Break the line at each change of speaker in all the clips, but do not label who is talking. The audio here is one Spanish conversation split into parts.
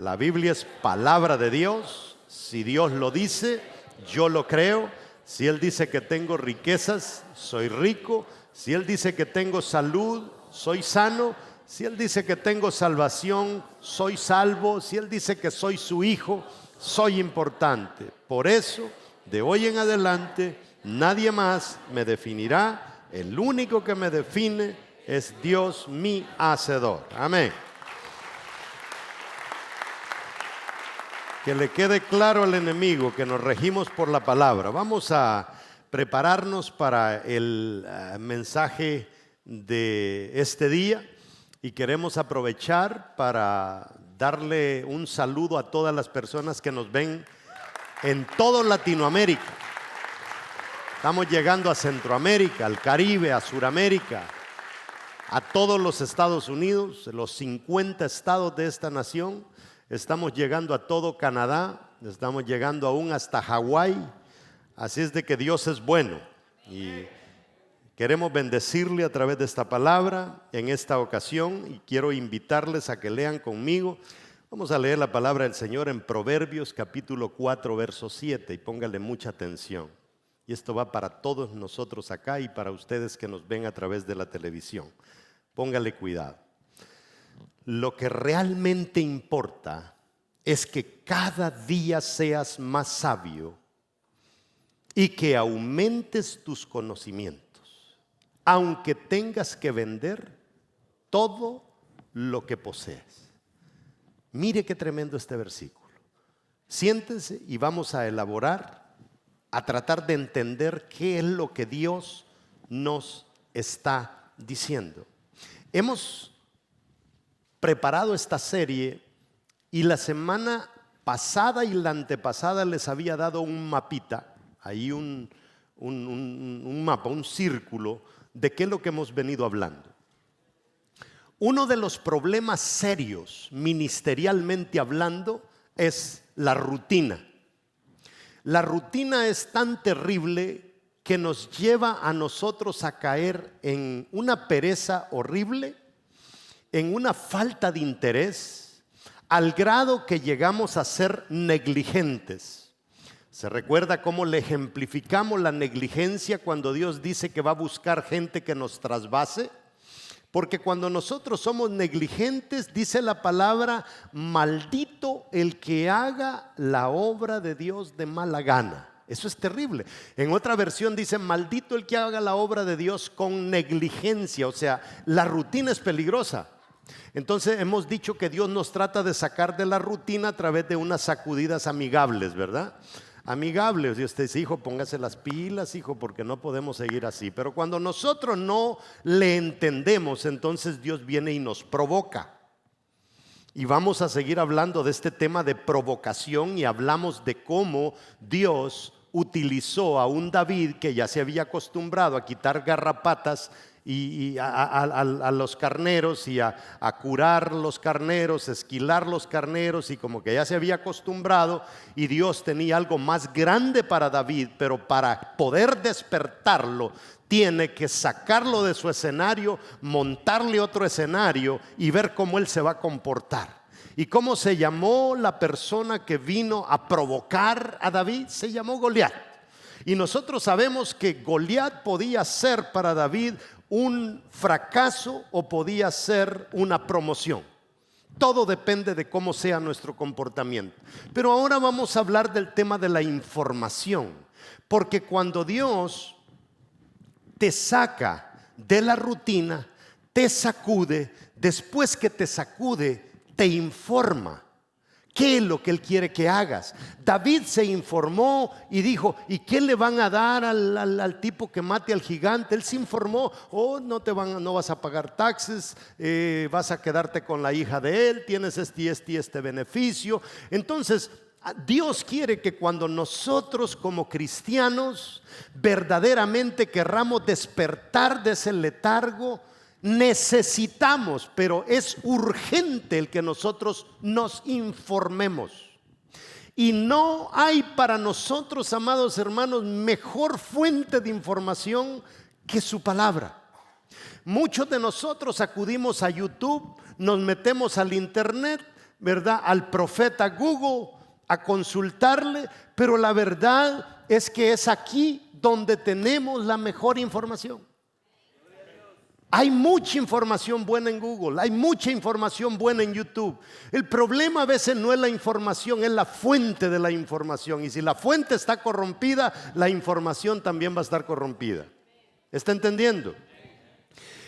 La Biblia es palabra de Dios. Si Dios lo dice, yo lo creo. Si Él dice que tengo riquezas, soy rico. Si Él dice que tengo salud, soy sano. Si Él dice que tengo salvación, soy salvo. Si Él dice que soy su hijo, soy importante. Por eso, de hoy en adelante, nadie más me definirá. El único que me define es Dios, mi hacedor. Amén. Que le quede claro al enemigo que nos regimos por la palabra. Vamos a prepararnos para el mensaje de este día y queremos aprovechar para darle un saludo a todas las personas que nos ven en toda Latinoamérica. Estamos llegando a Centroamérica, al Caribe, a Suramérica, a todos los Estados Unidos, los 50 estados de esta nación. Estamos llegando a todo Canadá, estamos llegando aún hasta Hawái. Así es de que Dios es bueno y queremos bendecirle a través de esta palabra en esta ocasión y quiero invitarles a que lean conmigo. Vamos a leer la palabra del Señor en Proverbios capítulo 4 verso 7 y póngale mucha atención. Y esto va para todos nosotros acá y para ustedes que nos ven a través de la televisión. Póngale cuidado. Lo que realmente importa es que cada día seas más sabio y que aumentes tus conocimientos, aunque tengas que vender todo lo que posees. Mire qué tremendo este versículo. Siéntense y vamos a elaborar, a tratar de entender qué es lo que Dios nos está diciendo. Hemos preparado esta serie y la semana pasada y la antepasada les había dado un mapita, ahí un mapa, un círculo de qué es lo que hemos venido hablando. Uno de los problemas serios, ministerialmente hablando, es la rutina. La rutina es tan terrible que nos lleva a nosotros a caer en una pereza horrible, en una falta de interés, al grado que llegamos a ser negligentes. ¿Se recuerda cómo le ejemplificamos la negligencia cuando Dios dice que va a buscar gente que nos trasvase? Porque cuando nosotros somos negligentes, dice la palabra, maldito el que haga la obra de Dios de mala gana. Eso es terrible. En otra versión dice, maldito el que haga la obra de Dios con negligencia. O sea, la rutina es peligrosa. Entonces hemos dicho que Dios nos trata de sacar de la rutina a través de unas sacudidas amigables, ¿verdad? Amigables, y usted dice, hijo, póngase las pilas, hijo, porque no podemos seguir así. Pero cuando nosotros no le entendemos, entonces Dios viene y nos provoca. Y vamos a seguir hablando de este tema de provocación y hablamos de cómo Dios utilizó a un David que ya se había acostumbrado a quitar garrapatas y a los carneros y a curar los carneros, esquilar los carneros, y como que ya se había acostumbrado, y Dios tenía algo más grande para David, pero para poder despertarlo tiene que sacarlo de su escenario, montarle otro escenario y ver cómo él se va a comportar. ¿Y cómo se llamó la persona que vino a provocar a David? Se llamó Goliat. Y nosotros sabemos que Goliat podía ser para David un fracaso o podía ser una promoción. Todo depende de cómo sea nuestro comportamiento. Pero ahora vamos a hablar del tema de la información. Porque cuando Dios te saca de la rutina, te sacude, después que te sacude, te informa. ¿Qué es lo que Él quiere que hagas? David se informó y dijo, ¿y qué le van a dar al tipo que mate al gigante? Él se informó, no vas a pagar taxes, vas a quedarte con la hija de él, tienes este beneficio. Entonces, Dios quiere que cuando nosotros como cristianos verdaderamente querramos despertar de ese letargo, necesitamos, pero es urgente el que nosotros nos informemos. Y no hay para nosotros, amados hermanos, mejor fuente de información que su palabra. Muchos de nosotros acudimos a YouTube, nos metemos al internet, ¿verdad?, al profeta Google a consultarle, pero la verdad es que es aquí donde tenemos la mejor información. Hay mucha información buena en Google, hay mucha información buena en YouTube. El problema a veces no es la información, es la fuente de la información. Y si la fuente está corrompida, la información también va a estar corrompida. ¿Está entendiendo?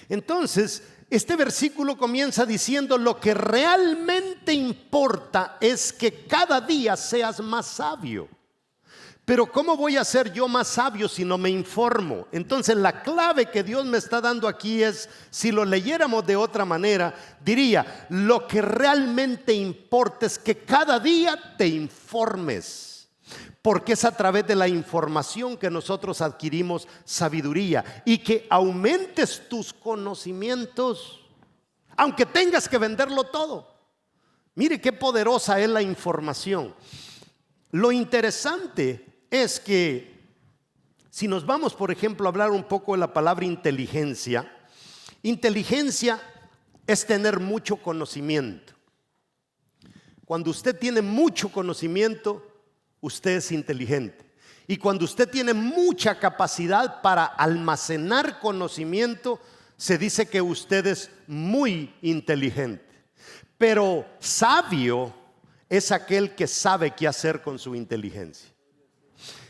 Entonces, este versículo comienza diciendo: lo que realmente importa es que cada día seas más sabio. Pero ¿cómo voy a ser yo más sabio si no me informo? Entonces la clave que Dios me está dando aquí es, si lo leyéramos de otra manera, diría: lo que realmente importa es que cada día te informes, porque es a través de la información que nosotros adquirimos sabiduría, y que aumentes tus conocimientos, aunque tengas que venderlo todo. Mire qué poderosa es la información. Lo interesante es que si nos vamos, por ejemplo, a hablar un poco de la palabra inteligencia, inteligencia es tener mucho conocimiento. Cuando usted tiene mucho conocimiento, usted es inteligente. Y cuando usted tiene mucha capacidad para almacenar conocimiento, se dice que usted es muy inteligente. Pero sabio es aquel que sabe qué hacer con su inteligencia.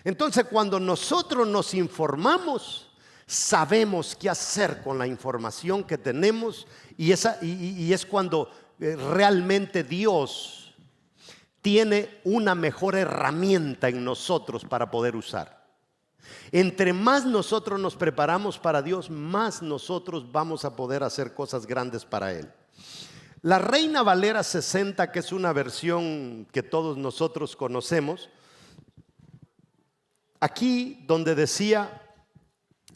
Entonces, cuando nosotros nos informamos, sabemos qué hacer con la información que tenemos, y es cuando realmente Dios tiene una mejor herramienta en nosotros para poder usar. Entre más nosotros nos preparamos para Dios, más nosotros vamos a poder hacer cosas grandes para Él. La Reina Valera 60, que es una versión que todos nosotros conocemos, aquí donde decía: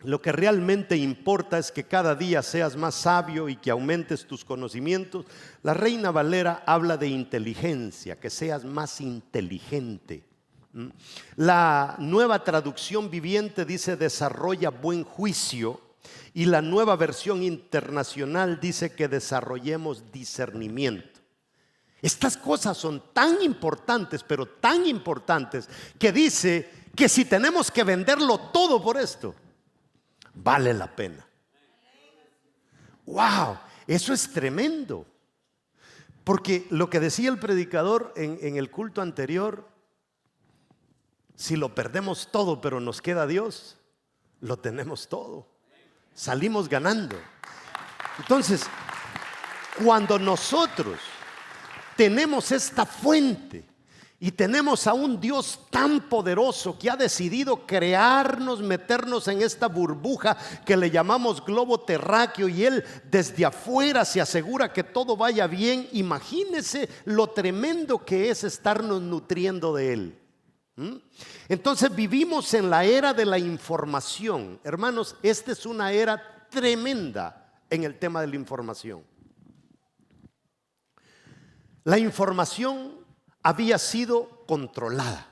lo que realmente importa es que cada día seas más sabio y que aumentes tus conocimientos. La Reina Valera habla de inteligencia, que seas más inteligente. La Nueva Traducción Viviente dice: desarrolla buen juicio. Y la Nueva Versión Internacional dice que desarrollemos discernimiento. Estas cosas son tan importantes, pero tan importantes, que dice que si tenemos que venderlo todo por esto, vale la pena. ¡Wow! Eso es tremendo. Porque lo que decía el predicador en el culto anterior: si lo perdemos todo pero nos queda Dios, lo tenemos todo. Salimos ganando. Entonces, cuando nosotros tenemos esta fuente y tenemos a un Dios tan poderoso que ha decidido crearnos, meternos en esta burbuja que le llamamos globo terráqueo, y Él desde afuera se asegura que todo vaya bien, imagínese lo tremendo que es estarnos nutriendo de Él. Entonces vivimos en la era de la información. Hermanos, esta es una era tremenda en el tema de la información. La información había sido controlada.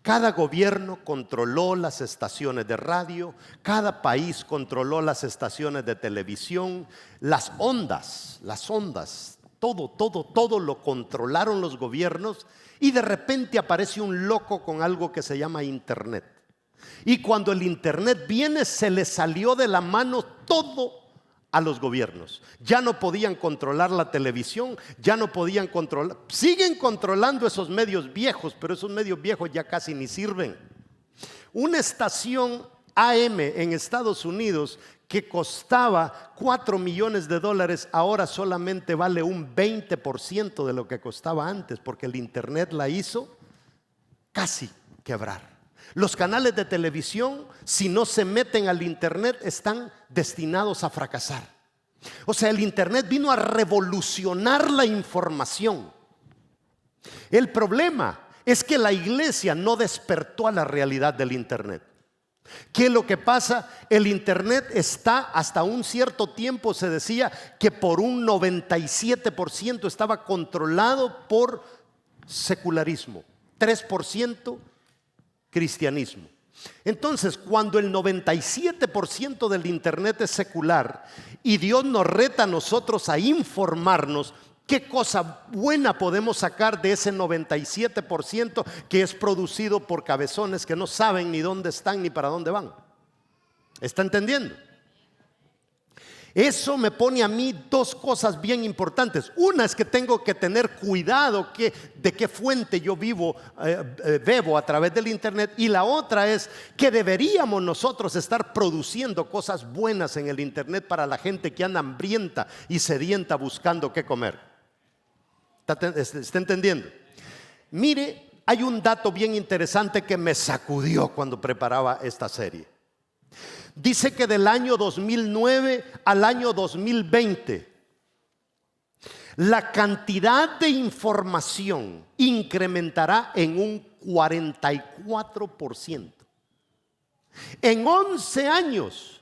Cada gobierno controló las estaciones de radio, cada país controló las estaciones de televisión, las ondas, todo lo controlaron los gobiernos. Y de repente aparece un loco con algo que se llama internet. Y cuando el internet viene, se le salió de la mano todo a los gobiernos. Ya no podían controlar la televisión, ya no podían controlar. Siguen controlando esos medios viejos, pero esos medios viejos ya casi ni sirven. Una estación AM en Estados Unidos que costaba $4 millones, ahora solamente vale un 20% de lo que costaba antes, porque el internet la hizo casi quebrar. Los canales de televisión, si no se meten al internet, están destinados a fracasar. O sea, el internet vino a revolucionar la información. El problema es que la iglesia no despertó a la realidad del internet. ¿Qué es lo que pasa? El internet está, hasta un cierto tiempo se decía que por un 97% estaba controlado por secularismo, 3% cristianismo. Entonces, cuando el 97% del internet es secular y Dios nos reta a nosotros a informarnos, ¿Qué cosa buena podemos sacar de ese 97% que es producido por cabezones que no saben ni dónde están ni para dónde van? ¿Está entendiendo? Eso me pone a mí dos cosas bien importantes. Una es que tengo que tener cuidado de qué fuente yo bebo a través del internet. Y la otra es que deberíamos nosotros estar produciendo cosas buenas en el internet para la gente que anda hambrienta y sedienta buscando qué comer. ¿Está entendiendo? Mire, hay un dato bien interesante que me sacudió cuando preparaba esta serie. Dice que del año 2009 al año 2020, la cantidad de información incrementará en un 44%. En 11 años,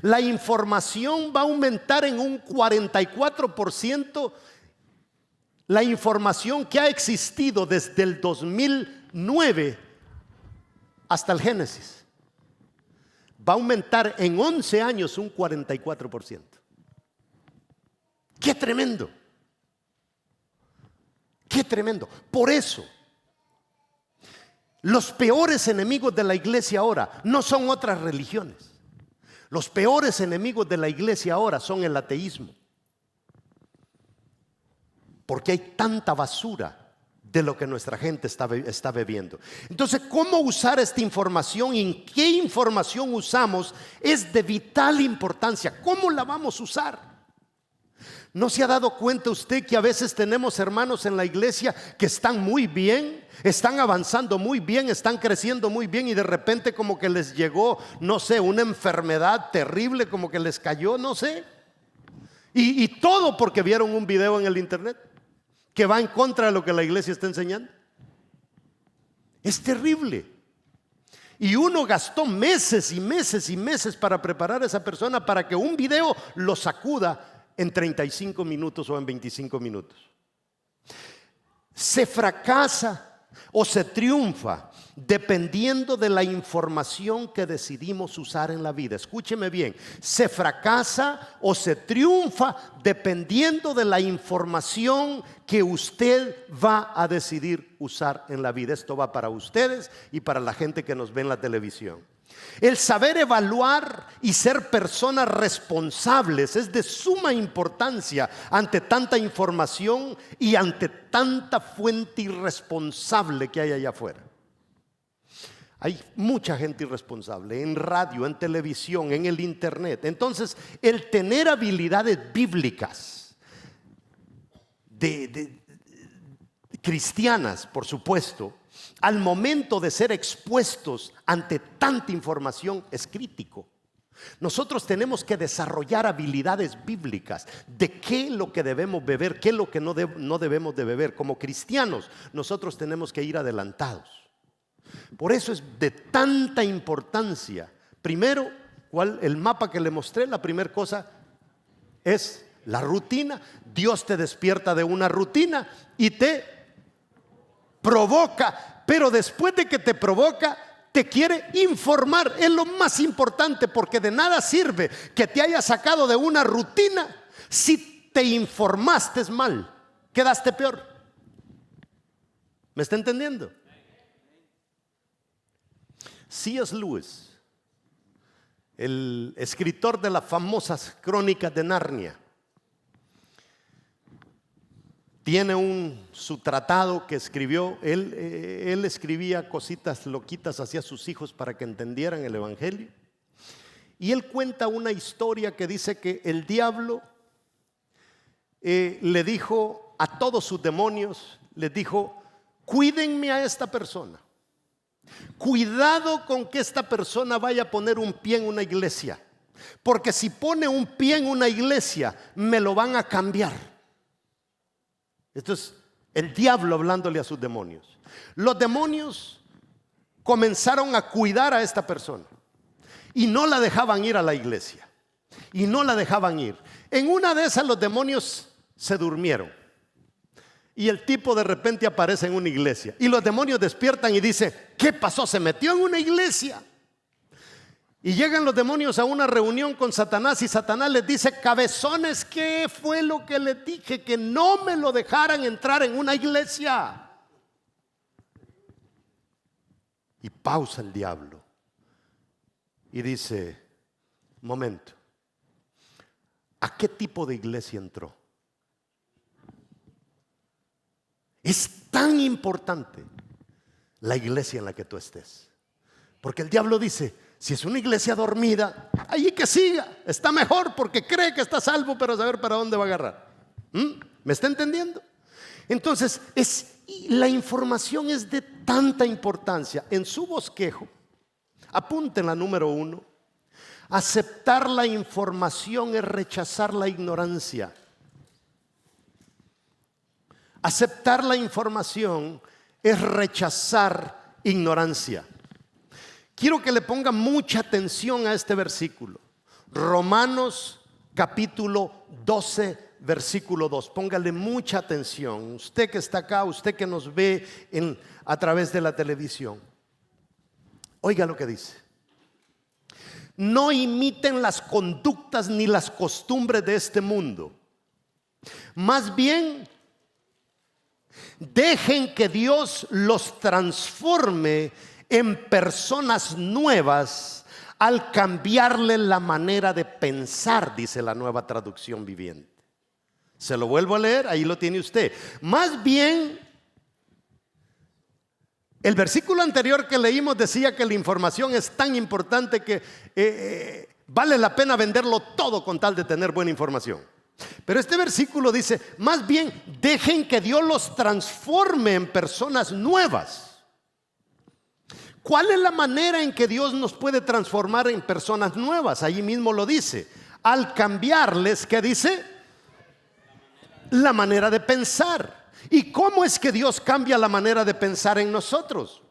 la información va a aumentar en un 44%. La información que ha existido desde el 2009 hasta el Génesis va a aumentar en 11 años un 44%. ¡Qué tremendo! ¡Qué tremendo! Por eso, los peores enemigos de la iglesia ahora no son otras religiones. Los peores enemigos de la iglesia ahora son el ateísmo. Porque hay tanta basura de lo que nuestra gente está bebiendo. Entonces, ¿cómo usar esta información y en qué información usamos? Es de vital importancia. ¿Cómo la vamos a usar? ¿No se ha dado cuenta usted que a veces tenemos hermanos en la iglesia que están muy bien, están avanzando muy bien, están creciendo muy bien y de repente como que les llegó, no sé, una enfermedad terrible, como que les cayó, no sé? Y todo porque vieron un video en el internet que va en contra de lo que la iglesia está enseñando. Es terrible. Y uno gastó meses y meses y meses para preparar a esa persona para que un video lo sacuda en 35 minutos o en 25 minutos. Se fracasa o se triunfa dependiendo de la información que decidimos usar en la vida. Escúcheme bien, se fracasa o se triunfa dependiendo de la información que usted va a decidir usar en la vida. Esto va para ustedes y para la gente que nos ve en la televisión. El saber evaluar y ser personas responsables es de suma importancia ante tanta información y ante tanta fuente irresponsable que hay allá afuera. Hay mucha gente irresponsable en radio, en televisión, en el internet. Entonces, el tener habilidades bíblicas de cristianas, por supuesto, al momento de ser expuestos ante tanta información es crítico. Nosotros tenemos que desarrollar habilidades bíblicas de qué es lo que debemos beber, qué es lo que no debemos de beber. Como cristianos, nosotros tenemos que ir adelantados. Por eso es de tanta importancia. Primero, el mapa que le mostré, la primera cosa es la rutina. Dios te despierta de una rutina y te provoca, pero después de que te provoca, te quiere informar. Es lo más importante, porque de nada sirve que te haya sacado de una rutina si te informaste mal, quedaste peor. ¿Me está entendiendo? C.S. Lewis, el escritor de las famosas Crónicas de Narnia, tiene su tratado que escribió. Él escribía cositas loquitas hacia sus hijos para que entendieran el evangelio. Y él cuenta una historia que dice que el diablo le dijo a todos sus demonios, les dijo: cuídenme a esta persona. Cuidado con que esta persona vaya a poner un pie en una iglesia, porque si pone un pie en una iglesia me lo van a cambiar. Esto es el diablo hablándole a sus demonios. Los demonios comenzaron a cuidar a esta persona y no la dejaban ir a la iglesia. Y no la dejaban ir. En una de esas los demonios se durmieron y el tipo de repente aparece en una iglesia y los demonios despiertan y dicen: ¿qué pasó? Se metió en una iglesia. Y llegan los demonios a una reunión con Satanás y Satanás les dice: cabezones, ¿qué fue lo que les dije? Que no me lo dejaran entrar en una iglesia. Y pausa el diablo y dice: momento, ¿a qué tipo de iglesia entró? Es tan importante la iglesia en la que tú estés, porque el diablo dice: si es una iglesia dormida, allí que siga, está mejor, porque cree que está salvo, pero a saber para dónde va a agarrar. ¿Me está entendiendo? Entonces, la información es de tanta importancia. En su bosquejo, apunten la número 1: aceptar la información es rechazar la ignorancia. Aceptar la información es rechazar ignorancia. Quiero que le ponga mucha atención a este versículo. Romanos capítulo 12, versículo 2. Póngale mucha atención. Usted que está acá, usted que nos ve a través de la televisión. Oiga lo que dice: no imiten las conductas ni las costumbres de este mundo. Más bien, dejen que Dios los transforme en personas nuevas al cambiarle la manera de pensar, dice la Nueva Traducción Viviente. Se lo vuelvo a leer, ahí lo tiene usted. Más bien, el versículo anterior que leímos decía que la información es tan importante que vale la pena venderlo todo con tal de tener buena información. Pero este versículo dice: más bien, dejen que Dios los transforme en personas nuevas. ¿Cuál es la manera en que Dios nos puede transformar en personas nuevas? Allí mismo lo dice: al cambiarles, ¿qué dice? La manera de pensar. ¿Y cómo es que Dios cambia la manera de pensar en nosotros?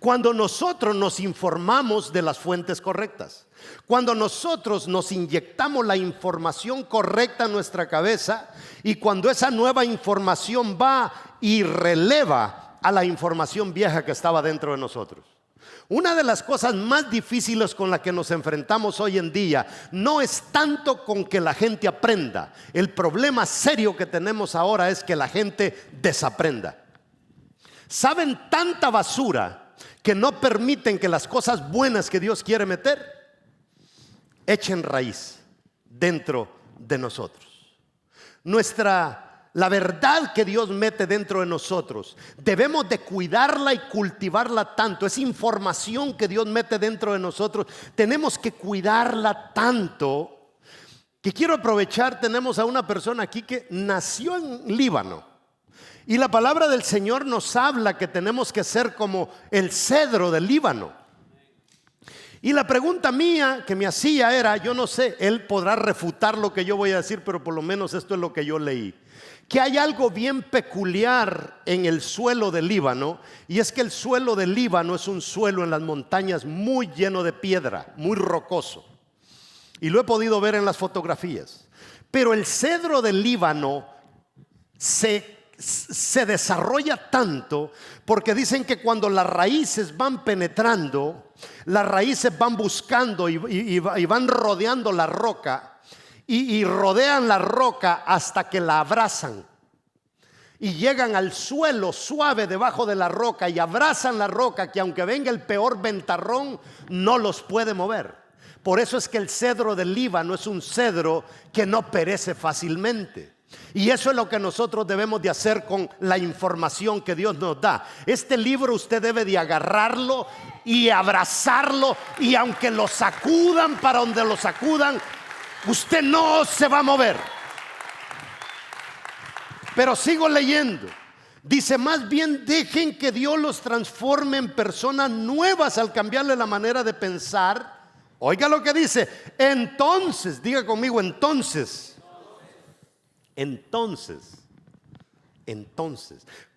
Cuando nosotros nos informamos de las fuentes correctas. Cuando nosotros nos inyectamos la información correcta en nuestra cabeza, y cuando esa nueva información va y releva a la información vieja que estaba dentro de nosotros. Una de las cosas más difíciles con las que nos enfrentamos hoy en día no es tanto con que la gente aprenda. El problema serio que tenemos ahora es que la gente desaprenda. Saben tanta basura que no permiten que las cosas buenas que Dios quiere meter echen raíz dentro de nosotros. La verdad que Dios mete dentro de nosotros, debemos de cuidarla y cultivarla tanto. Esa información que Dios mete dentro de nosotros, tenemos que cuidarla tanto, que quiero aprovechar. Tenemos a una persona aquí que nació en Líbano, y la palabra del Señor nos habla que tenemos que ser como el cedro del Líbano. Y la pregunta mía que me hacía era, yo no sé, él podrá refutar lo que yo voy a decir, pero por lo menos esto es lo que yo leí: que hay algo bien peculiar en el suelo del Líbano, y es que el suelo del Líbano es un suelo en las montañas muy lleno de piedra, muy rocoso, y lo he podido ver en las fotografías. Pero el cedro del Líbano se desarrolla tanto, porque dicen que cuando las raíces van penetrando, las raíces van buscando y van rodeando la roca, y rodean la roca hasta que la abrazan y llegan al suelo suave debajo de la roca y abrazan la roca, que aunque venga el peor ventarrón no los puede mover. Por eso es que el cedro del Líbano es un cedro que no perece fácilmente. Y eso es lo que nosotros debemos de hacer con la información que Dios nos da. Este libro usted debe de agarrarlo y abrazarlo, y aunque lo sacudan para donde lo sacudan, usted no se va a mover. Pero sigo leyendo. Dice: más bien dejen que Dios los transforme en personas nuevas al cambiarle la manera de pensar. Oiga lo que dice: entonces, diga conmigo, entonces,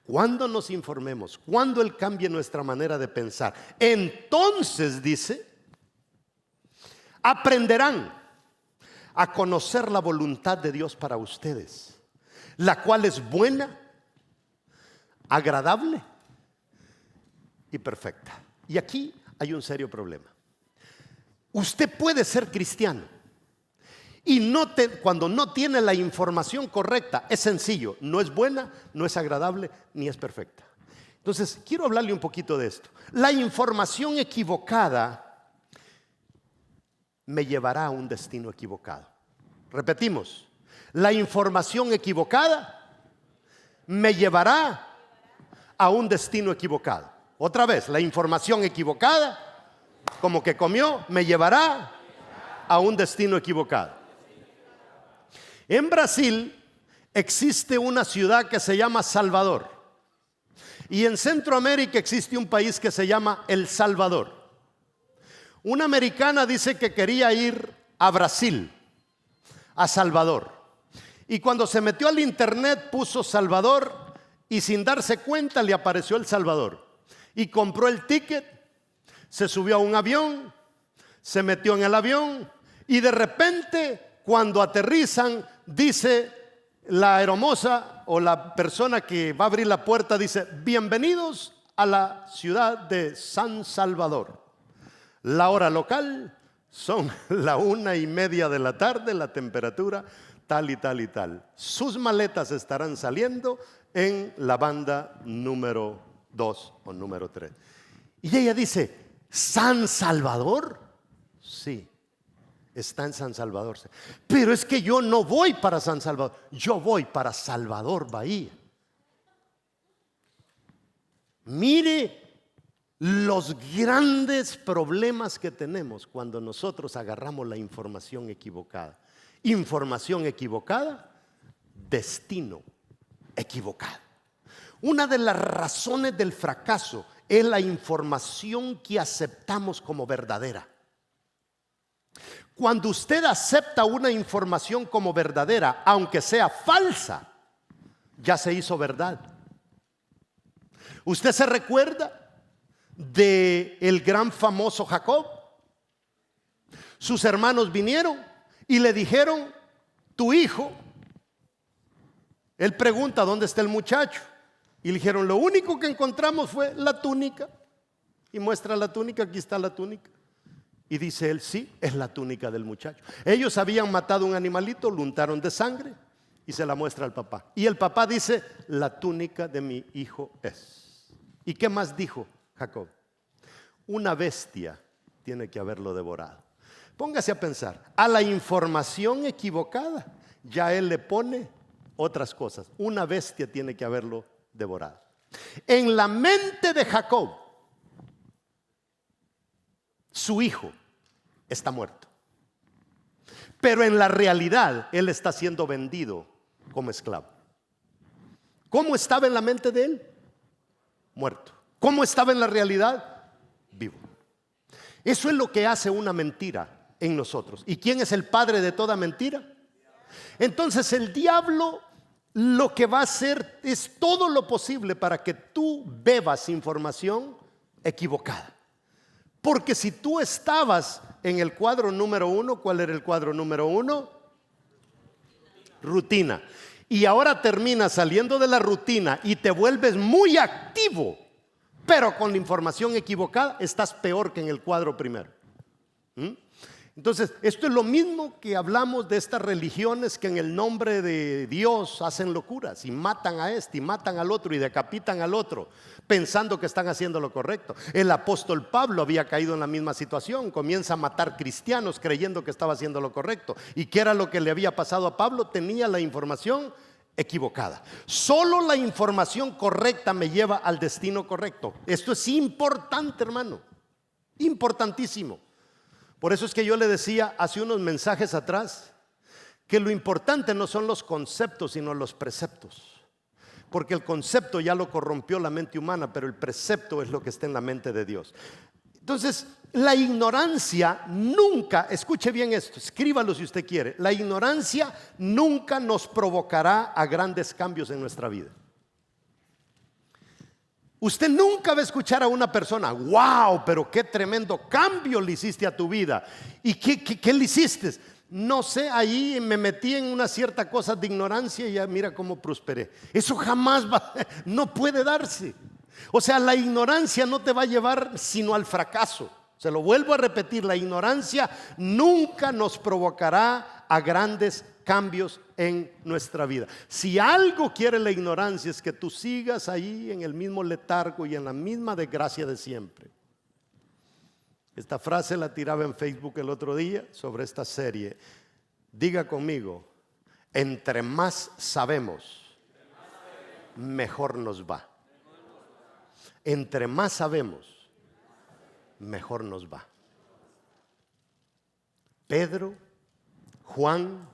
cuando nos informemos, cuando Él cambie nuestra manera de pensar, entonces, dice, aprenderán a conocer la voluntad de Dios para ustedes, la cual es buena, agradable y perfecta. Y aquí hay un serio problema. Usted puede ser cristiano y cuando no tiene la información correcta, es sencillo, no es buena, no es agradable, ni es perfecta. Entonces, quiero hablarle un poquito de esto. La información equivocada me llevará a un destino equivocado. Repetimos, la información equivocada me llevará a un destino equivocado. Otra vez, la información equivocada, como que comió, me llevará a un destino equivocado. En Brasil existe una ciudad que se llama Salvador. Y en Centroamérica existe un país que se llama El Salvador. Una americana dice que quería ir a Brasil, a Salvador. Y cuando se metió al internet puso Salvador y sin darse cuenta le apareció El Salvador. Y compró el ticket, se subió a un avión, se metió en el avión y de repente cuando aterrizan dice la aeromoza o la persona que va a abrir la puerta, dice: bienvenidos a la ciudad de San Salvador. La hora local son la 1:30 de la tarde, la temperatura tal y tal y tal. Sus maletas estarán saliendo en la banda número 2 o número 3. Y ella dice: ¿San Salvador? Sí, está en San Salvador. Pero es que yo no voy para San Salvador, yo voy para Salvador Bahía. Mire los grandes problemas que tenemos cuando nosotros agarramos la información equivocada. Información equivocada, destino equivocado. Una de las razones del fracaso es la información que aceptamos como verdadera. Cuando usted acepta una información como verdadera, aunque sea falsa, ya se hizo verdad. ¿Usted se recuerda del gran famoso Jacob? Sus hermanos vinieron y le dijeron: tu hijo. Él pregunta: ¿dónde está el muchacho? Y le dijeron: lo único que encontramos fue la túnica. Y muestra la túnica, aquí está la túnica. Y dice él: sí, es la túnica del muchacho. Ellos habían matado un animalito, lo untaron de sangre y se la muestra al papá. Y el papá dice: la túnica de mi hijo es. ¿Y qué más dijo Jacob? Una bestia tiene que haberlo devorado. Póngase a pensar, a la información equivocada ya él le pone otras cosas. Una bestia tiene que haberlo devorado. En la mente de Jacob, su hijo está muerto. Pero en la realidad, él está siendo vendido como esclavo. ¿Cómo estaba en la mente de él? Muerto. ¿Cómo estaba en la realidad? Vivo. Eso es lo que hace una mentira en nosotros. ¿Y quién es el padre de toda mentira? Entonces el diablo lo que va a hacer es todo lo posible para que tú bebas información equivocada. Porque si tú estabas en el cuadro número 1, ¿cuál era el cuadro número 1? Rutina. Y ahora terminas saliendo de la rutina y te vuelves muy activo, pero con la información equivocada, estás peor que en el cuadro primero. Entonces, esto es lo mismo que hablamos de estas religiones que en el nombre de Dios hacen locuras y matan a este y matan al otro y decapitan al otro, pensando que están haciendo lo correcto. El apóstol Pablo había caído en la misma situación, comienza a matar cristianos creyendo que estaba haciendo lo correcto. ¿Y qué era lo que le había pasado a Pablo? Tenía la información equivocada. Solo la información correcta me lleva al destino correcto. Esto es importante, hermano, importantísimo. Por eso es que yo le decía hace unos mensajes atrás que lo importante no son los conceptos sino los preceptos, porque el concepto ya lo corrompió la mente humana, pero el precepto es lo que está en la mente de Dios. Entonces, la ignorancia nunca, escuche bien esto, escríbalo si usted quiere, la ignorancia nunca nos provocará a grandes cambios en nuestra vida. Usted nunca va a escuchar a una persona: wow, pero qué tremendo cambio le hiciste a tu vida. ¿Y qué le hiciste? No sé, ahí me metí en una cierta cosa de ignorancia y ya mira cómo prosperé. Eso jamás no puede darse. O sea, la ignorancia no te va a llevar sino al fracaso. Se lo vuelvo a repetir, la ignorancia nunca nos provocará a grandes cambios en nuestra vida. Si algo quiere la ignorancia es que tú sigas ahí en el mismo letargo y en la misma desgracia de siempre. Esta frase la tiraba en Facebook el otro día sobre esta serie. Diga conmigo, entre más sabemos, mejor nos va. Entre más sabemos, mejor nos va. Pedro, Juan,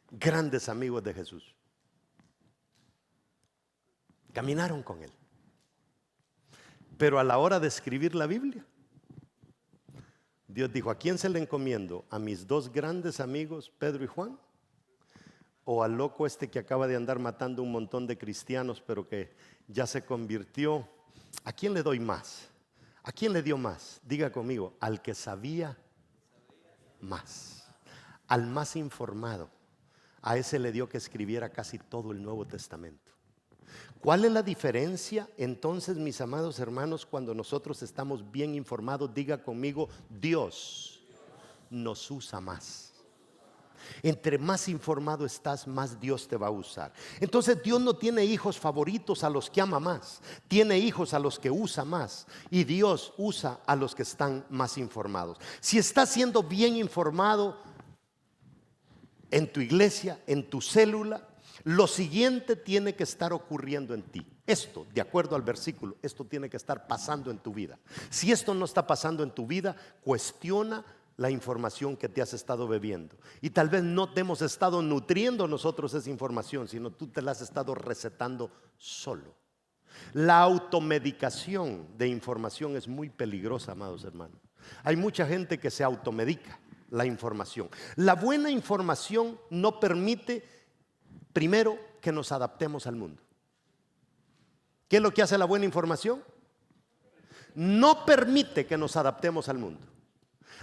grandes amigos de Jesús, caminaron con él. Pero a la hora de escribir la Biblia, Dios dijo: ¿a quién se le encomiendo? ¿A mis dos grandes amigos, Pedro y Juan? ¿O al loco este que acaba de andar matando un montón de cristianos, pero que ya se convirtió? ¿A quién le doy más? ¿A quién le dio más? Diga conmigo, al que sabía más, al más informado. A ese le dio que escribiera casi todo el Nuevo Testamento. ¿Cuál es la diferencia entonces, mis amados hermanos, cuando nosotros estamos bien informados? Diga conmigo, Dios nos usa más. Entre más informado estás, más Dios te va a usar. Entonces Dios no tiene hijos favoritos a los que ama más, tiene hijos a los que usa más, y Dios usa a los que están más informados. Si estás siendo bien informado en tu iglesia, en tu célula, lo siguiente tiene que estar ocurriendo en ti. Esto, de acuerdo al versículo, esto tiene que estar pasando en tu vida. Si esto no está pasando en tu vida, cuestiona la información que te has estado bebiendo. Y tal vez no te hemos estado nutriendo nosotros esa información, sino tú te la has estado recetando solo. La automedicación de información es muy peligrosa, amados hermanos. Hay mucha gente que se automedica la información. La buena información no permite, primero, que nos adaptemos al mundo. ¿Qué es lo que hace la buena información? No permite que nos adaptemos al mundo.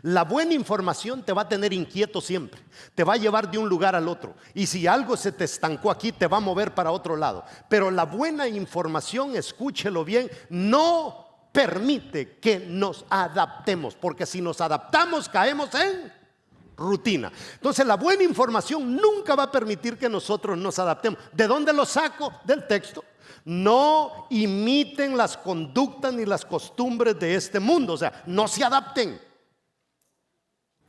La buena información te va a tener inquieto siempre, te va a llevar de un lugar al otro, y si algo se te estancó aquí, te va a mover para otro lado. Pero la buena información, escúchelo bien, no permite que nos adaptemos, porque si nos adaptamos caemos en rutina. Entonces la buena información nunca va a permitir que nosotros nos adaptemos. ¿De dónde lo saco? Del texto. No imiten las conductas ni las costumbres de este mundo, o sea, no se adapten.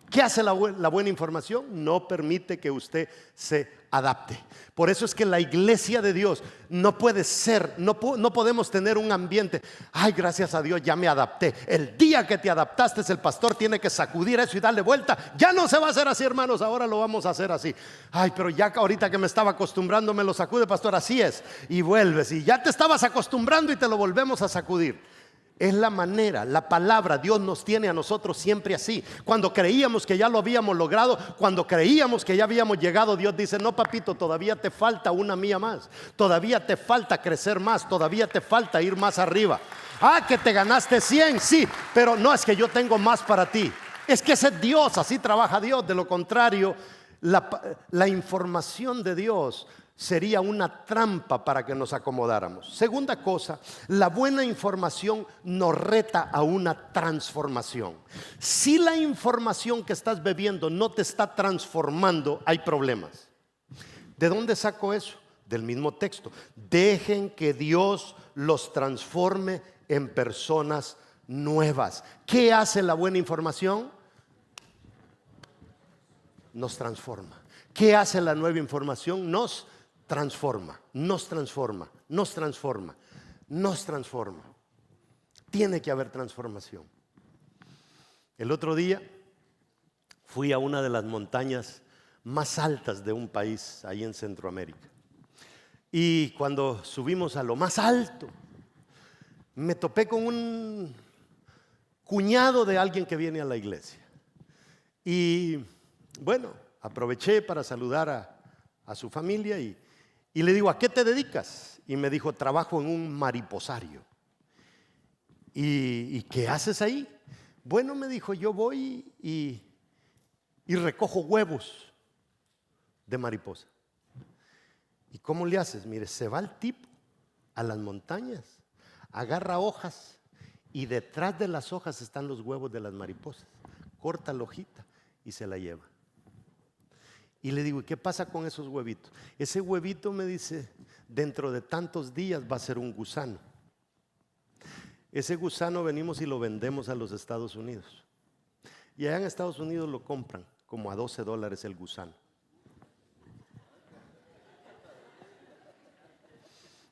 ¿Qué hace la buena información? No permite que usted se adapte. Por eso es que la iglesia de Dios no puede ser, no podemos tener un ambiente, ay, gracias a Dios ya me adapté. El día que te adaptaste, el pastor tiene que sacudir eso y darle vuelta. Ya no se va a hacer así, hermanos, ahora lo vamos a hacer así. Ay, pero ya ahorita que me estaba acostumbrando me lo sacude, pastor, así es. Y vuelves, y ya te estabas acostumbrando y te lo volvemos a sacudir. Es la manera, la palabra. Dios nos tiene a nosotros siempre así. Cuando creíamos que ya lo habíamos logrado, cuando creíamos que ya habíamos llegado, Dios dice: no, papito, todavía te falta una mía más, todavía te falta crecer más, todavía te falta ir más arriba. Ah, que te ganaste 100, sí, pero no, es que yo tengo más para ti. Es que ese es Dios, así trabaja Dios. De lo contrario, la información de Dios sería una trampa para que nos acomodáramos. Segunda cosa, la buena información nos reta a una transformación. Si la información que estás bebiendo no te está transformando, hay problemas. ¿De dónde saco eso? Del mismo texto. Dejen que Dios los transforme en personas nuevas. ¿Qué hace la buena información? Nos transforma. ¿Qué hace la nueva información? Nos transforma, nos transforma, nos transforma, nos transforma. Tiene que haber transformación. El otro día fui a una de las montañas más altas de un país ahí en Centroamérica. Y cuando subimos a lo más alto, me topé con un cuñado de alguien que viene a la iglesia. Y bueno, aproveché para saludar a su familia y le digo: ¿a qué te dedicas? Y me dijo: trabajo en un mariposario. ¿Y qué haces ahí? Bueno, me dijo, yo voy y recojo huevos de mariposa. ¿Y cómo le haces? Mire, se va el tipo a las montañas, agarra hojas y detrás de las hojas están los huevos de las mariposas. Corta la hojita y se la lleva. Y le digo, ¿y qué pasa con esos huevitos? Ese huevito, me dice, dentro de tantos días va a ser un gusano. Ese gusano venimos y lo vendemos a los Estados Unidos. Y allá en Estados Unidos lo compran como a $12 el gusano.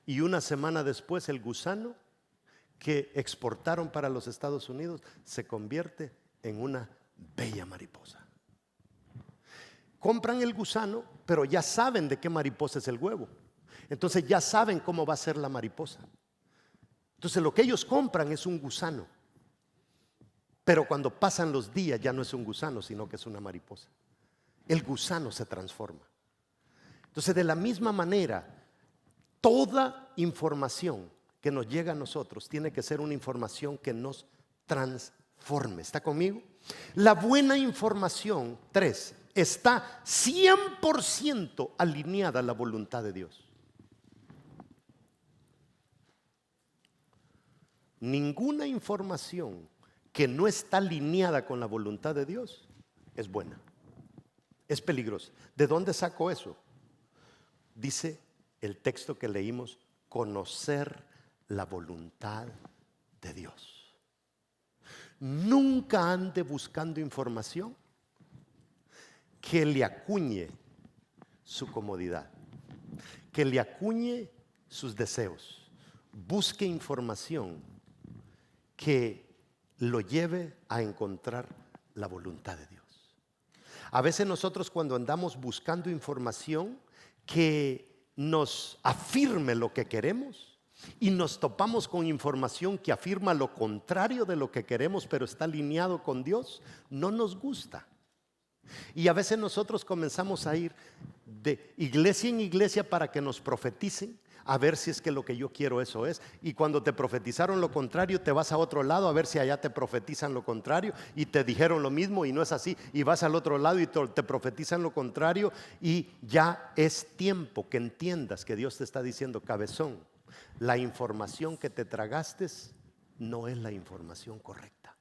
Y una semana después el gusano que exportaron para los Estados Unidos se convierte en una bella mariposa. Compran el gusano, pero ya saben de qué mariposa es el huevo. Entonces ya saben cómo va a ser la mariposa. Entonces lo que ellos compran es un gusano. Pero cuando pasan los días ya no es un gusano, sino que es una mariposa. El gusano se transforma. Entonces de la misma manera, toda información que nos llega a nosotros tiene que ser una información que nos transforme. ¿Está conmigo? La buena información, 3, está 100% alineada a la voluntad de Dios. Ninguna información que no está alineada con la voluntad de Dios es buena. Es peligrosa. ¿De dónde saco eso? Dice el texto que leímos, conocer la voluntad de Dios. Nunca ande buscando información que le acuñe su comodidad, que le acuñe sus deseos. Busque información que lo lleve a encontrar la voluntad de Dios. A veces nosotros, cuando andamos buscando información que nos afirme lo que queremos y nos topamos con información que afirma lo contrario de lo que queremos, pero está alineado con Dios, no nos gusta. Y a veces nosotros comenzamos a ir de iglesia en iglesia para que nos profeticen, a ver si es que lo que yo quiero eso es. Y cuando te profetizaron lo contrario, te vas a otro lado a ver si allá te profetizan lo contrario y te dijeron lo mismo y no es así. Y vas al otro lado y te profetizan lo contrario. Y ya es tiempo que entiendas que Dios te está diciendo, cabezón, la información que te tragaste no es la información correcta.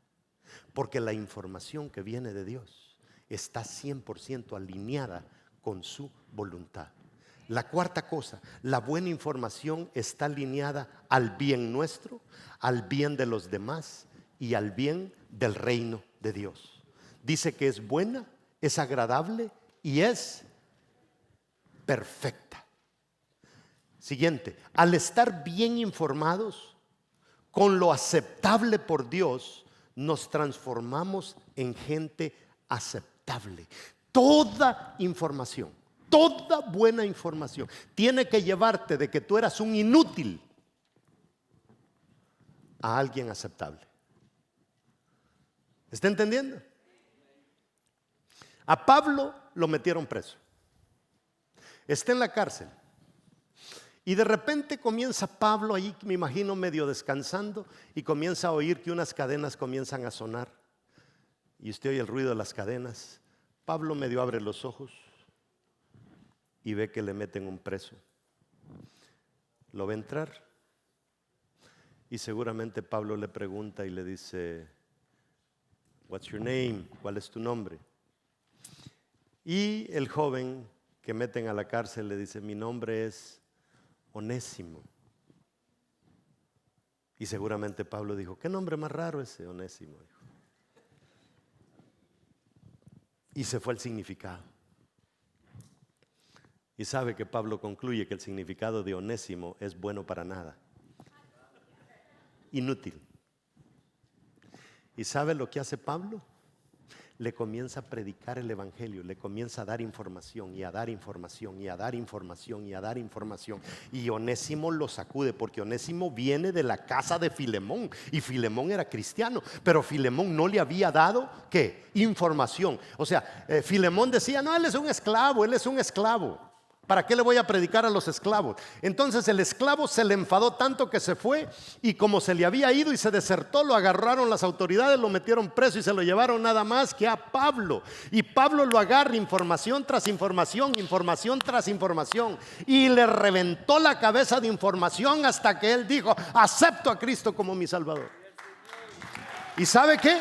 Porque la información que viene de Dios está 100% alineada con su voluntad. La cuarta cosa, la buena información está alineada al bien nuestro, al bien de los demás y al bien del reino de Dios. Dice que es buena, es agradable y es perfecta. Siguiente, al estar bien informados con lo aceptable por Dios, nos transformamos en gente aceptable. Toda información, toda buena información tiene que llevarte de que tú eras un inútil a alguien aceptable. ¿Está entendiendo? A Pablo lo metieron preso. Está en la cárcel. Y de repente comienza Pablo ahí, me imagino medio descansando, y comienza a oír que unas cadenas comienzan a sonar. Y usted oye el ruido de las cadenas. Pablo medio abre los ojos y ve que le meten un preso. Lo ve entrar y seguramente Pablo le pregunta y le dice, "What's your name?" ¿Cuál es tu nombre? Y el joven que meten a la cárcel le dice, "Mi nombre es Onésimo." Y seguramente Pablo dijo, "¿Qué nombre más raro ese Onésimo?" Dijo. Y se fue el significado. Y sabe que Pablo concluye que el significado de Onésimo es bueno para nada. Inútil. ¿Y sabe lo que hace Pablo? Le comienza a predicar el evangelio, le comienza a dar información y a dar información y a dar información y a dar información. Y Onésimo lo sacude porque Onésimo viene de la casa de Filemón y Filemón era cristiano, pero Filemón no le había dado ¿qué? Información. O sea, Filemón decía, no, él es un esclavo, él es un esclavo. ¿Para qué le voy a predicar a los esclavos? Entonces el esclavo se le enfadó tanto que se fue y como se le había ido y se desertó, lo agarraron las autoridades, lo metieron preso y se lo llevaron nada más que a Pablo. Y Pablo lo agarra información tras información, información tras información y le reventó la cabeza de información hasta que él dijo, acepto a Cristo como mi Salvador. ¿Y sabe qué?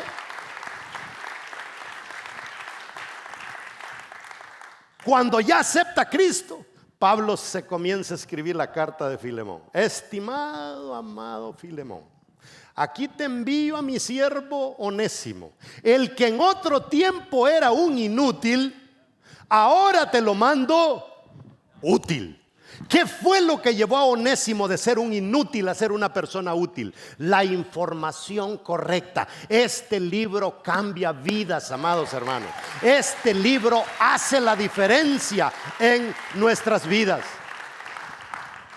Cuando ya acepta a Cristo, Pablo se comienza a escribir la carta de Filemón. Estimado, amado Filemón, aquí te envío a mi siervo Onésimo, el que en otro tiempo era un inútil, ahora te lo mando útil. ¿Qué fue lo que llevó a Onésimo de ser un inútil a ser una persona útil? La información correcta. Este libro cambia vidas, amados hermanos. Este libro hace la diferencia en nuestras vidas.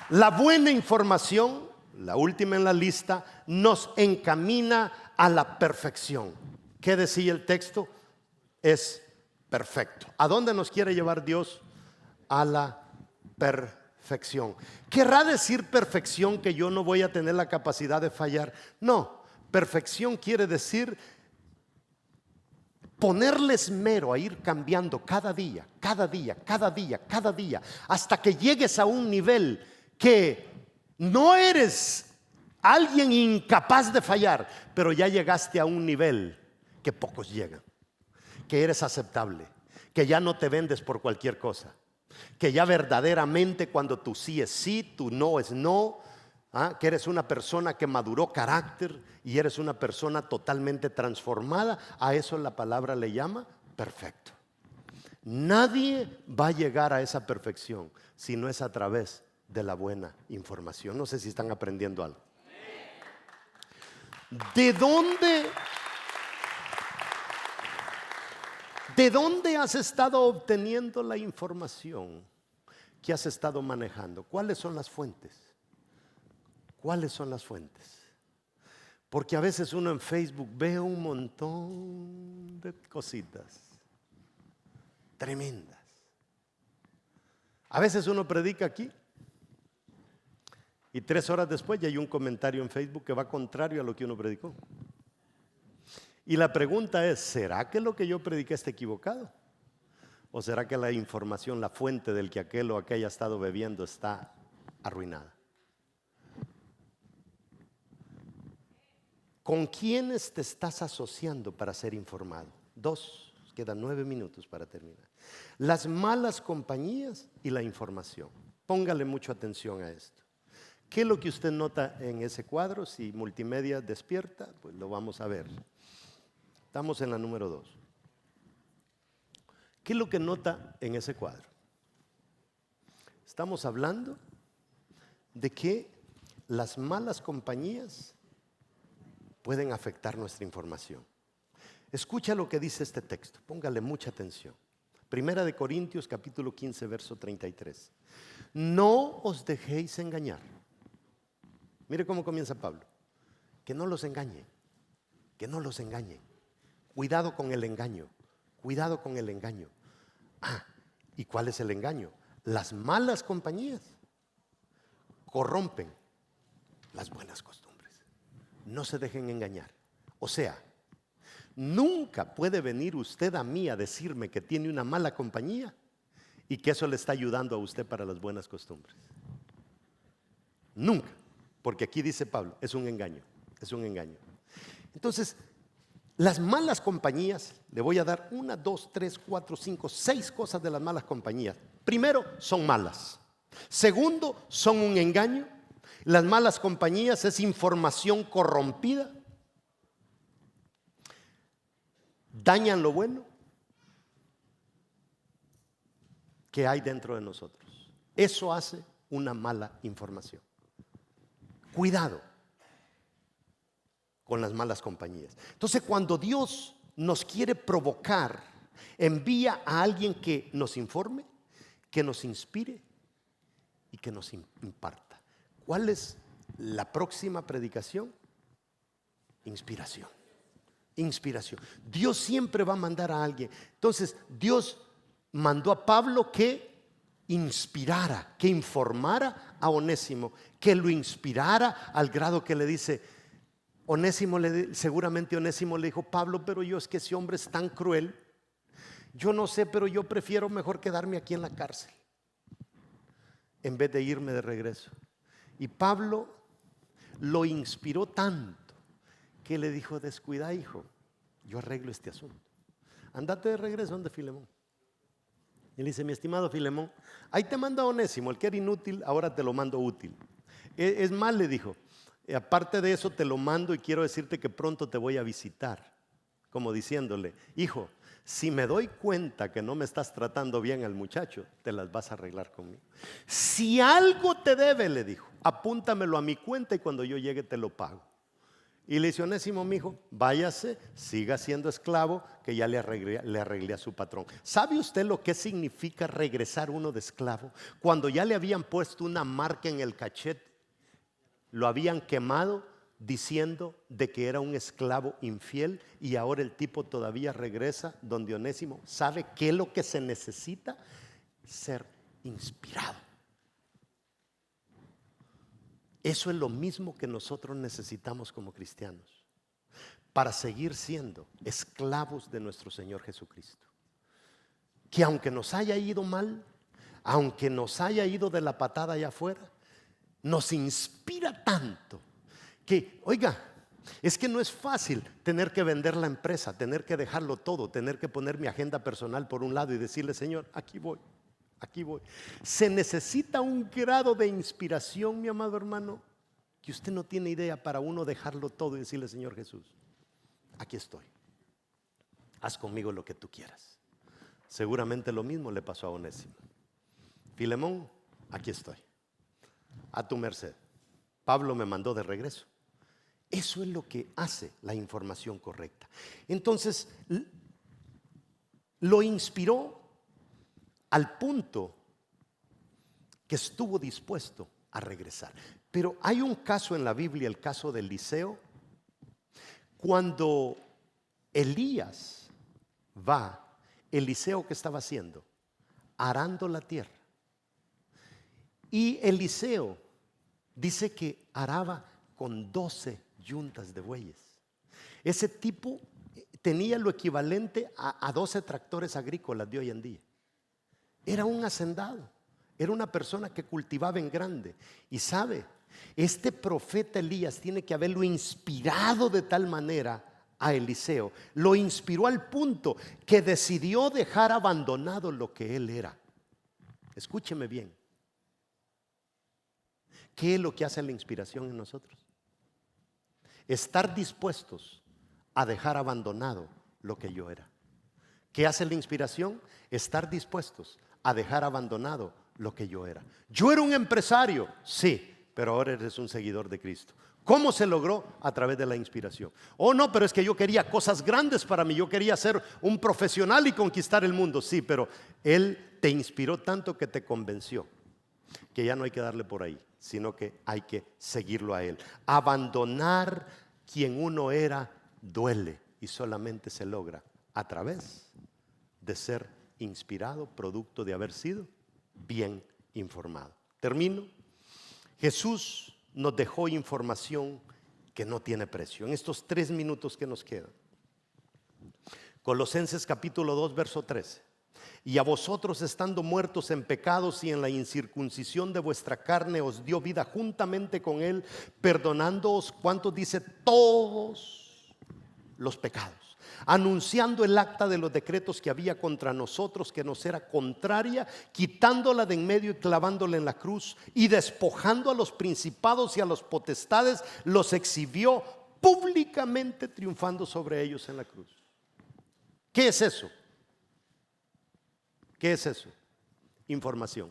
La buena información, la última en la lista, nos encamina a la perfección. ¿Qué decía el texto? Es perfecto. ¿A dónde nos quiere llevar Dios? A la perfección. ¿Querrá decir perfección que yo no voy a tener la capacidad de fallar? No, perfección quiere decir ponerle esmero a ir cambiando cada día, cada día, cada día, cada día, hasta que llegues a un nivel que no eres alguien incapaz de fallar, pero ya llegaste a un nivel que pocos llegan, que eres aceptable, que ya no te vendes por cualquier cosa, que ya verdaderamente cuando tu sí es sí, tu no es no, que eres una persona que maduró carácter y eres una persona totalmente transformada. A eso la palabra le llama perfecto. Nadie va a llegar a esa perfección si no es a través de la buena información. No sé si están aprendiendo algo. ¿De dónde has estado obteniendo la información que has estado manejando? ¿Cuáles son las fuentes? ¿Cuáles son las fuentes? Porque a veces uno en Facebook ve un montón de cositas tremendas. A veces uno predica aquí y 3 horas después ya hay un comentario en Facebook que va contrario a lo que uno predicó. Y la pregunta es, ¿será que lo que yo prediqué está equivocado? ¿O será que la información, la fuente del que aquel o aquella ha estado bebiendo está arruinada? ¿Con quiénes te estás asociando para ser informado? 2, quedan 9 minutos para terminar. Las malas compañías y la información. Póngale mucha atención a esto. ¿Qué es lo que usted nota en ese cuadro? Si multimedia despierta, pues lo vamos a ver. Estamos en la número 2. ¿Qué es lo que nota en ese cuadro? Estamos hablando de que las malas compañías pueden afectar nuestra información. Escucha lo que dice este texto, póngale mucha atención. Primera de Corintios capítulo 15 verso 33. No os dejéis engañar. Mire cómo comienza Pablo. Que no los engañen, que no los engañen. Cuidado con el engaño, cuidado con el engaño. ¿Y cuál es el engaño? Las malas compañías corrompen las buenas costumbres. No se dejen engañar. O sea, nunca puede venir usted a mí a decirme que tiene una mala compañía y que eso le está ayudando a usted para las buenas costumbres. Nunca, porque aquí dice Pablo, es un engaño, es un engaño. Entonces, las malas compañías, le voy a dar 1, 2, 3, 4, 5, 6 cosas de las malas compañías. Primero, son malas. Segundo, son un engaño. Las malas compañías es información corrompida. Dañan lo bueno que hay dentro de nosotros. Eso hace una mala información. Cuidado con las malas compañías. Entonces, cuando Dios nos quiere provocar, envía a alguien que nos informe, que nos inspire y que nos imparta. ¿Cuál es la próxima predicación? Inspiración. Inspiración. Dios siempre va a mandar a alguien. Entonces, Dios mandó a Pablo que inspirara, que informara a Onésimo, que lo inspirara al grado que le dice, seguramente Onésimo le dijo, Pablo, pero yo es que ese hombre es tan cruel, yo no sé, pero yo prefiero mejor quedarme aquí en la cárcel en vez de irme de regreso. Y Pablo lo inspiró tanto que le dijo: descuida, hijo, yo arreglo este asunto. Andate de regreso donde Filemón. Y le dice: mi estimado Filemón, ahí te mando a Onésimo, el que era inútil, ahora te lo mando útil. Es más, le dijo, aparte de eso te lo mando y quiero decirte que pronto te voy a visitar. Como diciéndole: hijo, si me doy cuenta que no me estás tratando bien al muchacho, te las vas a arreglar conmigo. Si algo te debe, le dijo, apúntamelo a mi cuenta y cuando yo llegue te lo pago. Y le dice: Onésimo, mi hijo, váyase, siga siendo esclavo, que ya le arreglé a su patrón. ¿Sabe usted lo que significa regresar uno de esclavo? Cuando ya le habían puesto una marca en el cachete, lo habían quemado diciendo de que era un esclavo infiel, y ahora el tipo todavía regresa donde Onésimo. ¿Sabe qué es lo que se necesita? Ser inspirado. Eso es lo mismo que nosotros necesitamos como cristianos para seguir siendo esclavos de nuestro Señor Jesucristo. Que aunque nos haya ido mal, aunque nos haya ido de la patada allá afuera, nos inspira tanto que, oiga, es que no es fácil tener que vender la empresa, tener que dejarlo todo, tener que poner mi agenda personal por un lado y decirle: Señor, aquí voy. Aquí voy. Se necesita un grado de inspiración, mi amado hermano, que usted no tiene idea, para uno dejarlo todo y decirle: Señor Jesús, aquí estoy. Haz conmigo lo que tú quieras. Seguramente lo mismo le pasó a Onésimo. Filemón, aquí estoy, a tu merced. Pablo me mandó de regreso. Eso es lo que hace la información correcta. Entonces, lo inspiró al punto que estuvo dispuesto a regresar. Pero hay un caso en la Biblia, el caso de Eliseo, cuando Elías va. Eliseo, ¿qué estaba haciendo? Arando la tierra. Y Eliseo dice que araba con 12 yuntas de bueyes. Ese tipo tenía lo equivalente a 12 tractores agrícolas de hoy en día. Era un hacendado, era una persona que cultivaba en grande. Y sabe, este profeta Elías tiene que haberlo inspirado de tal manera a Eliseo. Lo inspiró al punto que decidió dejar abandonado lo que él era. Escúcheme bien. ¿Qué es lo que hace la inspiración en nosotros? Estar dispuestos a dejar abandonado lo que yo era. ¿Qué hace la inspiración? Estar dispuestos a dejar abandonado lo que yo era. Yo era un empresario, sí, pero ahora eres un seguidor de Cristo. ¿Cómo se logró? A través de la inspiración. Oh, no, pero es que yo quería cosas grandes para mí. Yo quería ser un profesional y conquistar el mundo. Sí, pero Él te inspiró tanto que te convenció que ya no hay que darle por ahí, sino que hay que seguirlo a Él. Abandonar quien uno era duele, y solamente se logra a través de ser inspirado, producto de haber sido bien informado. Termino. Jesús nos dejó información que no tiene precio en estos 3 minutos que nos quedan. Colosenses capítulo 2 verso 13. Y a vosotros, estando muertos en pecados y en la incircuncisión de vuestra carne, os dio vida juntamente con Él, perdonándoos, ¿cuántos dice? Todos los pecados, anunciando el acta de los decretos que había contra nosotros, que nos era contraria, quitándola de en medio y clavándola en la cruz, y despojando a los principados y a los potestades, los exhibió públicamente, triunfando sobre ellos en la cruz. ¿Qué es eso? ¿Qué es eso? Información.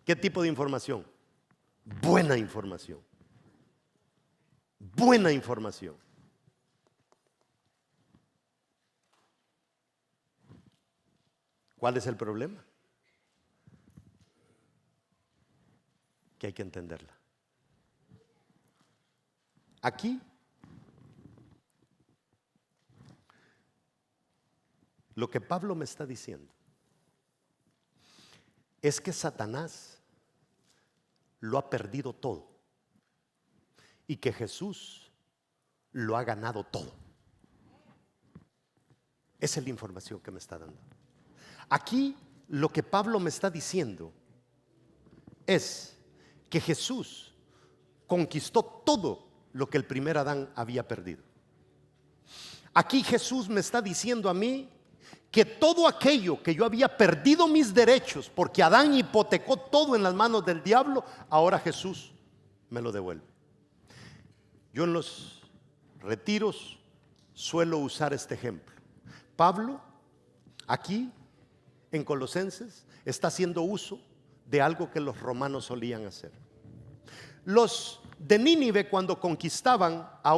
¿Qué tipo de información? Buena información. Buena información. ¿Cuál es el problema? Que hay que entenderla. Aquí lo que Pablo me está diciendo es que Satanás lo ha perdido todo y que Jesús lo ha ganado todo. Esa es la información que me está dando. Aquí lo que Pablo me está diciendo es que Jesús conquistó todo lo que el primer Adán había perdido. Aquí Jesús me está diciendo a mí que todo aquello que yo había perdido mis derechos, porque Adán hipotecó todo en las manos del diablo, ahora Jesús me lo devuelve. Yo en los retiros suelo usar este ejemplo. Pablo, aquí en Colosenses, está haciendo uso de algo que los romanos solían hacer. Los de Nínive, cuando conquistaban a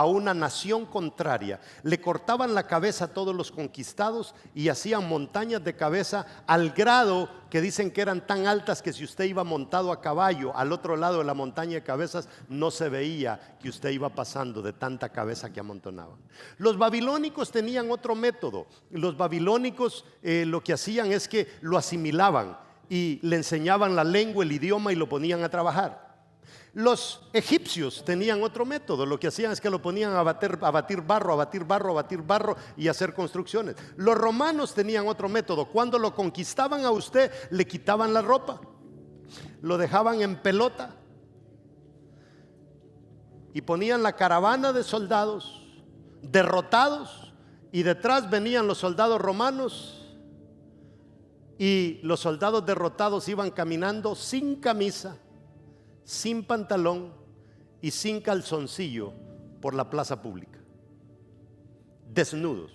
una nación contraria, le cortaban la cabeza a todos los conquistados y hacían montañas de cabeza, al grado que dicen que eran tan altas que si usted iba montado a caballo al otro lado de la montaña de cabezas, no se veía que usted iba pasando de tanta cabeza que amontonaban. Los babilónicos tenían otro método. Los babilónicos lo que hacían es que lo asimilaban y le enseñaban la lengua, el idioma, y lo ponían a trabajar. Los egipcios tenían otro método. Lo que hacían es que lo ponían a batir barro y hacer construcciones. Los romanos tenían otro método. Cuando lo conquistaban a usted, le quitaban la ropa, lo dejaban en pelota y ponían la caravana de soldados derrotados, y detrás venían los soldados romanos, y los soldados derrotados iban caminando sin camisa, sin pantalón y sin calzoncillo por la plaza pública, desnudos.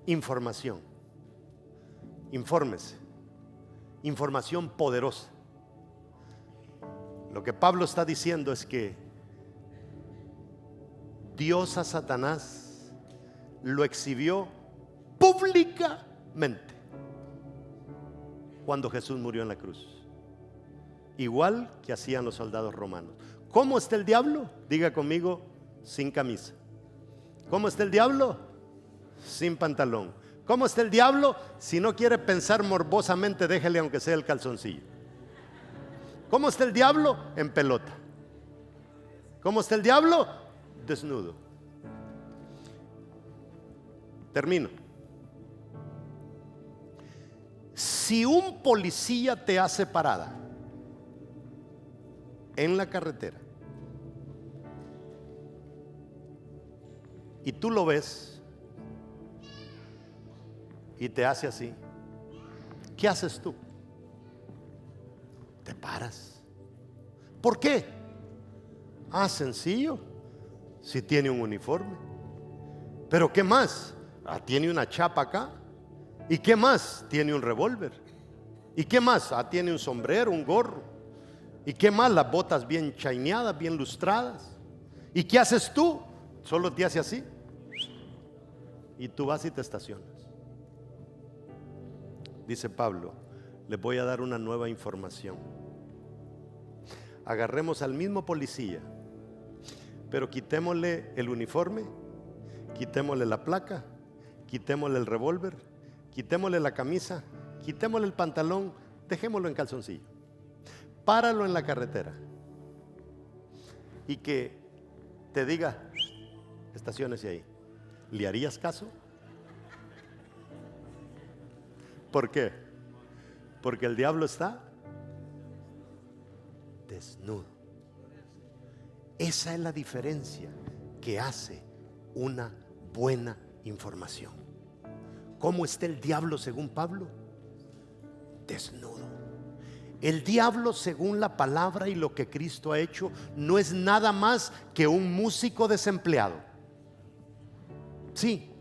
Información, infórmese, información poderosa. Lo que Pablo está diciendo es que Dios a Satanás lo exhibió públicamente cuando Jesús murió en la cruz, igual que hacían los soldados romanos. ¿Cómo está el diablo? Diga conmigo: sin camisa. ¿Cómo está el diablo? Sin pantalón. ¿Cómo está el diablo? Si no quiere pensar morbosamente, déjele aunque sea el calzoncillo. ¿Cómo está el diablo? En pelota. ¿Cómo está el diablo? Desnudo. Termino. Si un policía te hace parada en la carretera y tú lo ves y te hace así, ¿qué haces tú? Te paras. ¿Por qué? Sencillo, si tiene un uniforme. ¿Pero qué más? Tiene una chapa acá. ¿Y qué más? Tiene un revólver. ¿Y qué más? Tiene un sombrero, un gorro. ¿Y qué más? Las botas bien chaineadas, bien lustradas. ¿Y qué haces tú? Solo te hace así y tú vas y te estacionas. Dice Pablo: les voy a dar una nueva información. Agarremos al mismo policía, pero quitémosle el uniforme, quitémosle la placa, quitémosle el revólver, quitémosle la camisa, quitémosle el pantalón, dejémoslo en calzoncillo. Páralo en la carretera y que te diga: estaciónese ahí. ¿Le harías caso? ¿Por qué? Porque el diablo está desnudo. Esa es la diferencia que hace una buena información. ¿Cómo está el diablo según Pablo? Desnudo. El diablo, según la palabra y lo que Cristo ha hecho, no es nada más que un músico desempleado. Sí,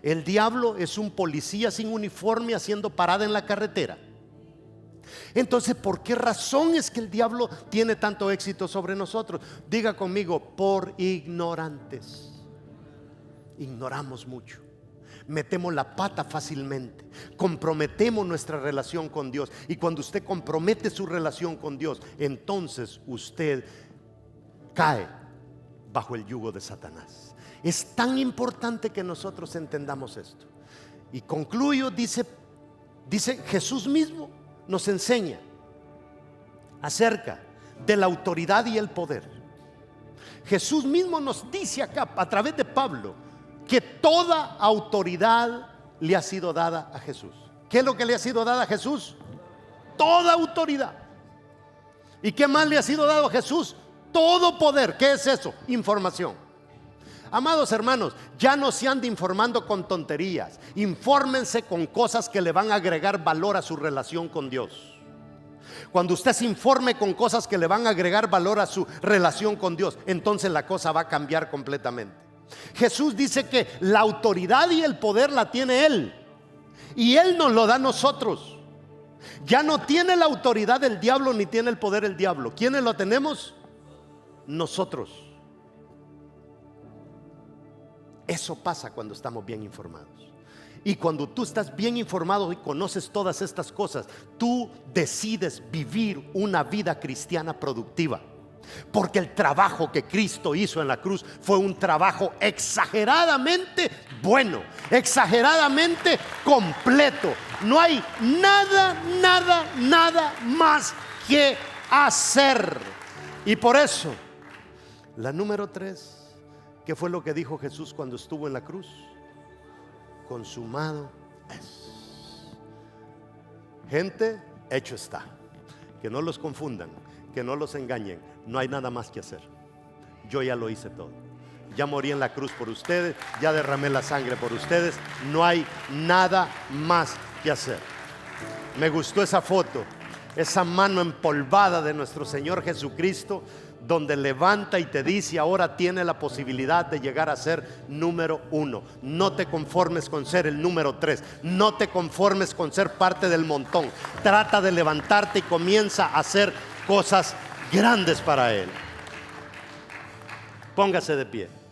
el diablo es un policía sin uniforme haciendo parada en la carretera. Entonces, ¿por qué razón es que el diablo tiene tanto éxito sobre nosotros? Diga conmigo: por ignorantes. Ignoramos mucho, metemos la pata fácilmente, comprometemos nuestra relación con Dios. Y cuando usted compromete su relación con Dios, entonces usted cae bajo el yugo de Satanás. Es tan importante que nosotros entendamos esto. Y concluyo, dice Jesús mismo nos enseña acerca de la autoridad y el poder. Jesús mismo nos dice acá a través de Pablo que toda autoridad le ha sido dada a Jesús. ¿Qué es lo que le ha sido dada a Jesús? Toda autoridad. ¿Y qué más le ha sido dado a Jesús? Todo poder. ¿Qué es eso? Información. Amados hermanos, ya no se ande informando con tonterías. Infórmense con cosas que le van a agregar valor a su relación con Dios. Cuando usted se informe con cosas que le van a agregar valor a su relación con Dios, entonces la cosa va a cambiar completamente. Jesús dice que la autoridad y el poder la tiene Él, y Él nos lo da a nosotros. Ya no tiene la autoridad del diablo ni tiene el poder el diablo. ¿Quiénes lo tenemos? Nosotros. Eso pasa cuando estamos bien informados. Y cuando tú estás bien informado y conoces todas estas cosas, tú decides vivir una vida cristiana productiva. Porque el trabajo que Cristo hizo en la cruz fue un trabajo exageradamente bueno, exageradamente completo. No hay nada más que hacer. Y por eso, la número 3, ¿qué fue lo que dijo Jesús cuando estuvo en la cruz? Consumado es. Gente, hecho está. Que no los confundan, que no los engañen. No hay nada más que hacer. Yo ya lo hice todo. Ya morí en la cruz por ustedes, ya derramé la sangre por ustedes. No hay nada más que hacer. Me gustó esa foto, esa mano empolvada de nuestro Señor Jesucristo, donde levanta y te dice: ahora tiene la posibilidad de llegar a ser número 1. No te conformes con ser el número 3. No te conformes con ser parte del montón. Trata de levantarte y comienza a hacer cosas grandes para Él. Póngase de pie.